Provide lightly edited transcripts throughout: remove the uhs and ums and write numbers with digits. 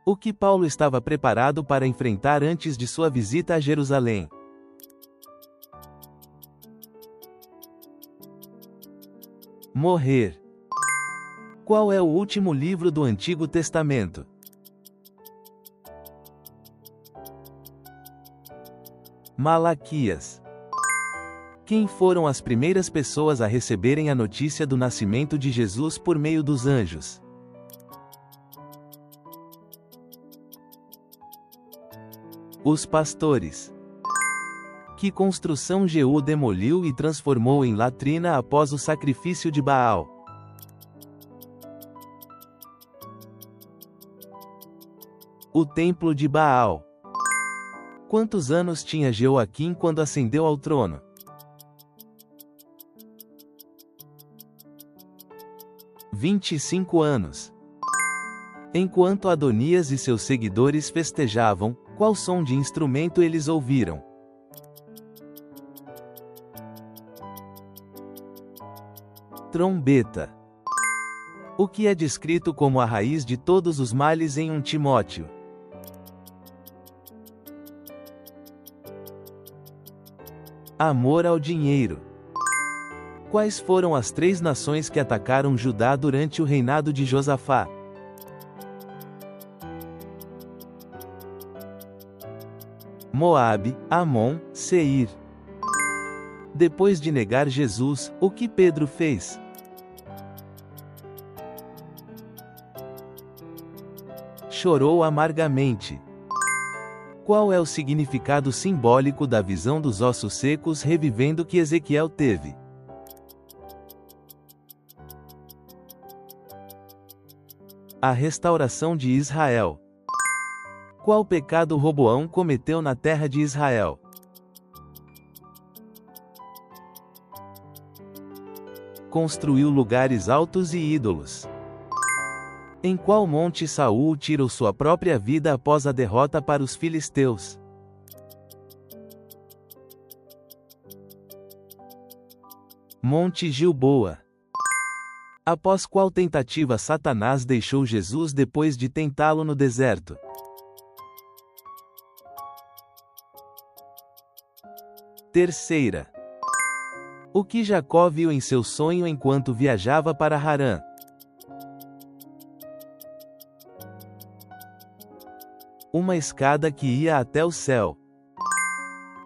O que Paulo estava preparado para enfrentar antes de sua visita a Jerusalém? Morrer. Qual é o último livro do Antigo Testamento? Malaquias. Quem foram as primeiras pessoas a receberem a notícia do nascimento de Jesus por meio dos anjos? Os pastores. Que construção Jeú demoliu e transformou em latrina após o sacrifício de Baal? O templo de Baal. Quantos anos tinha Jeoaquim quando ascendeu ao trono? 25 anos. Enquanto Adonias e seus seguidores festejavam, qual som de instrumento eles ouviram? Trombeta. O que é descrito como a raiz de todos os males em 1 Timóteo? Amor ao dinheiro. Quais foram as 3 nações que atacaram Judá durante o reinado de Josafá? Moabe, Amon, Seir. Depois de negar Jesus, o que Pedro fez? Chorou amargamente. Qual é o significado simbólico da visão dos ossos secos revivendo que Ezequiel teve? A restauração de Israel. Qual pecado Roboão cometeu na terra de Israel? Construiu lugares altos e ídolos. Em qual monte Saul tirou sua própria vida após a derrota para os filisteus? Monte Gilboa. Após qual tentativa Satanás deixou Jesus depois de tentá-lo no deserto? Terceira. O que Jacó viu em seu sonho enquanto viajava para Harã? Uma escada que ia até o céu.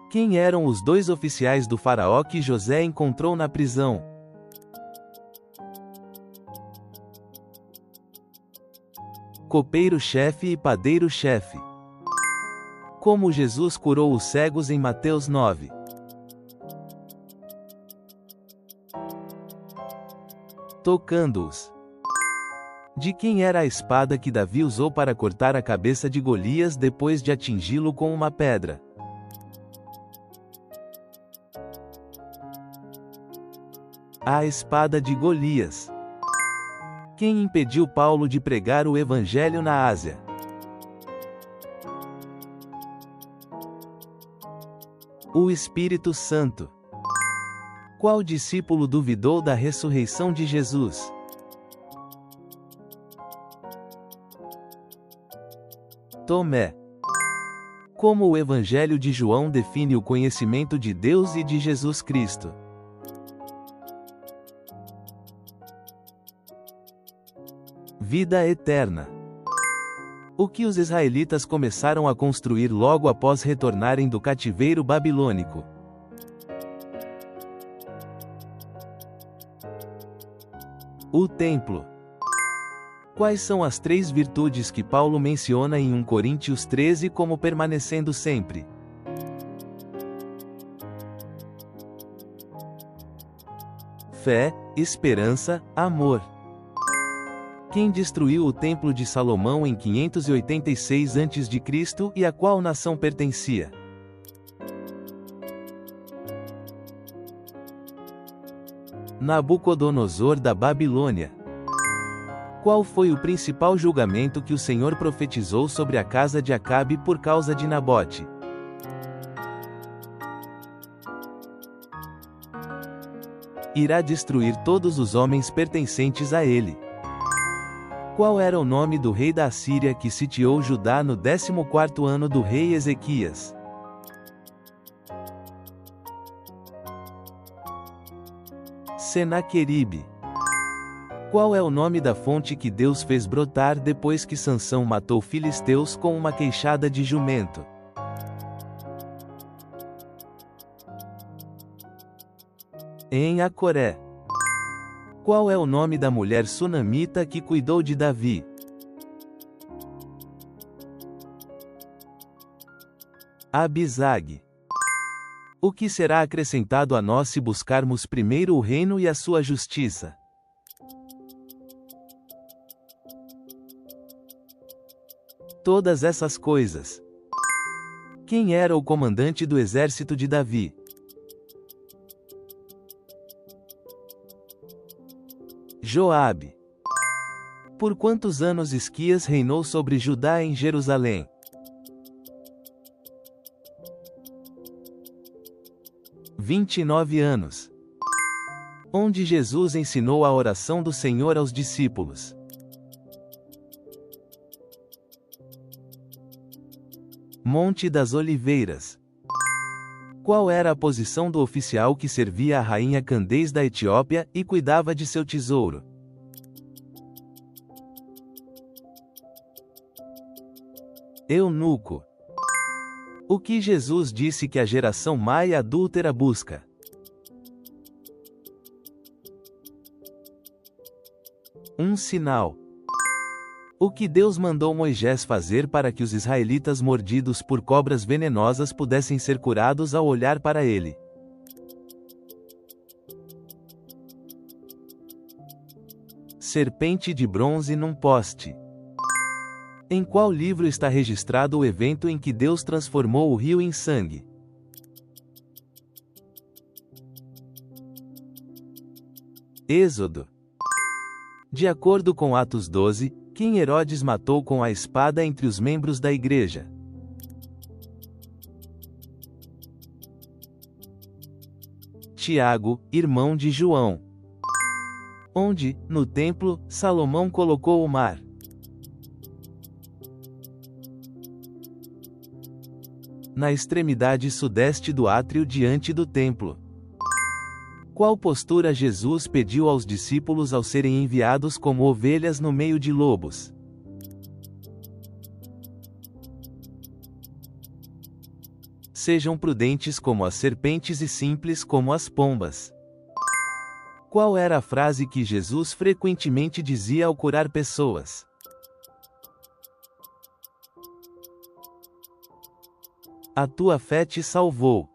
Quem eram os 2 oficiais do faraó que José encontrou na prisão? Copeiro-chefe e padeiro-chefe. Como Jesus curou os cegos em Mateus 9. Tocando-os. De quem era a espada que Davi usou para cortar a cabeça de Golias depois de atingi-lo com uma pedra? A espada de Golias. Quem impediu Paulo de pregar o Evangelho na Ásia? O Espírito Santo. Qual discípulo duvidou da ressurreição de Jesus? Tomé. Como o Evangelho de João define o conhecimento de Deus e de Jesus Cristo? Vida eterna. O que os israelitas começaram a construir logo após retornarem do cativeiro babilônico? O templo. Quais são as 3 virtudes que Paulo menciona em 1 Coríntios 13 como permanecendo sempre? Fé, esperança, amor. Quem destruiu o templo de Salomão em 586 a.C. e a qual nação pertencia? Nabucodonosor da Babilônia. Qual foi o principal julgamento que o Senhor profetizou sobre a casa de Acabe por causa de Nabote? Irá destruir todos os homens pertencentes a ele. Qual era o nome do rei da Assíria que sitiou Judá no 14º ano do rei Ezequias? Senaqueribe. Qual é o nome da fonte que Deus fez brotar depois que Sansão matou filisteus com uma queixada de jumento? Em Acoré. Qual é o nome da mulher sunamita que cuidou de Davi? Abisag. O que será acrescentado a nós se buscarmos primeiro o reino e a sua justiça? Todas essas coisas. Quem era o comandante do exército de Davi? Joabe. Por quantos anos Esquias reinou sobre Judá em Jerusalém? 29 anos. Onde Jesus ensinou a oração do Senhor aos discípulos? Monte das Oliveiras. Qual era a posição do oficial que servia a rainha Candês da Etiópia e cuidava de seu tesouro? Eunuco. O que Jesus disse que a geração má e adúltera busca? Um sinal. O que Deus mandou Moisés fazer para que os israelitas mordidos por cobras venenosas pudessem ser curados ao olhar para ele? Serpente de bronze num poste. Em qual livro está registrado o evento em que Deus transformou o rio em sangue? Êxodo. De acordo com Atos 12, quem Herodes matou com a espada entre os membros da igreja? Tiago, irmão de João. Onde, no templo, Salomão colocou o mar? Na extremidade sudeste do átrio diante do templo. Qual postura Jesus pediu aos discípulos ao serem enviados como ovelhas no meio de lobos? Sejam prudentes como as serpentes e simples como as pombas. Qual era a frase que Jesus frequentemente dizia ao curar pessoas? A tua fé te salvou.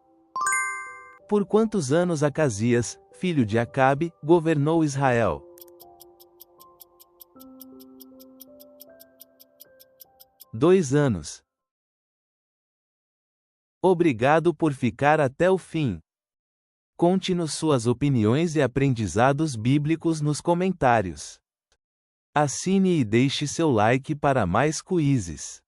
Por quantos anos Acasias, filho de Acabe, governou Israel? 2 anos. Obrigado por ficar até o fim. Conte-nos suas opiniões e aprendizados bíblicos nos comentários. Assine e deixe seu like para mais quizzes.